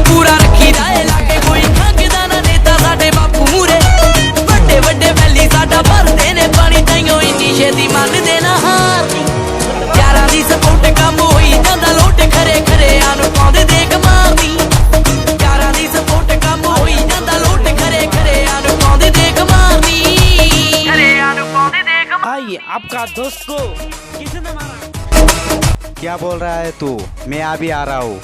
पूरा रखी जाए लागे कोई खंगदा ना नेता साडे बापू मूरे बड़े बड़े वैली साडा भरदे ने पानी ताइयों इन्नी छेती मनदे ना हार यारां दी सपोर्ट कम होई जांदा लोट खरे खरे आनु पाउंदे देख मारदी यारां दी सपोर्ट कम होई जांदा लोट खरे खरे आनु पाउंदे देख मारदी खरे आनु पाउंदे देख आइए आपका दोस्त को किसने मारा? क्या बोल रहा है तू? मैं अभी आ रहा हूँ।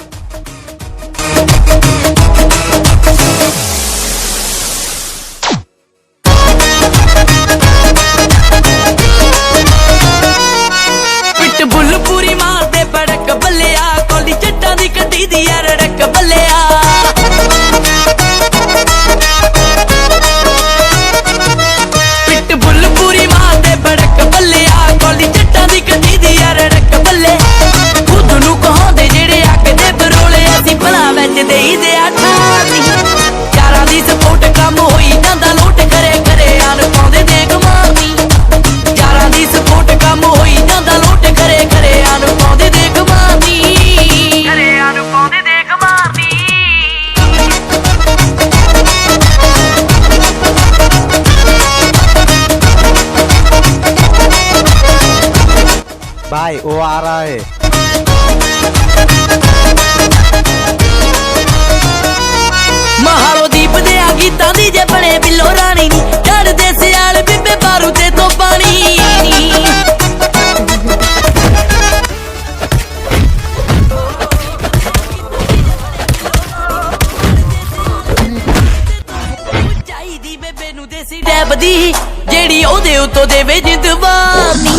पिटबुल पूरी मारते बड़क बल्लिया कोली चट्टा दी कड्डी दी यार रड़क बल्लिया पिटबुल पूरी मारते बड़क बल्लिया कोली चट्टा दी कड्डी दी यार रड़क बल्ले खुद नू कहांदे जेड़े अग दे बरोले असीं भला विच देई दे ठाणी यारां दी सपोर्ट कम होई जांदा लोट करे करे आन पाउंदे देख मारदी यारां दी सपोर्ट कम होई जांदा लोट करे करे आन पाउंदे देख मारदी करे आन पाउंदे देख मारदी भाई वो आ रहा है। महारो दीप दे आ गीतां दी जे बने बिलो रानी नी चढ़दे सियाल बिबे बारू ते तो पानी चाहिदी बेबे नू देसी डैब दी जेड़ी ओदे उत्तों देवे जिंदवानी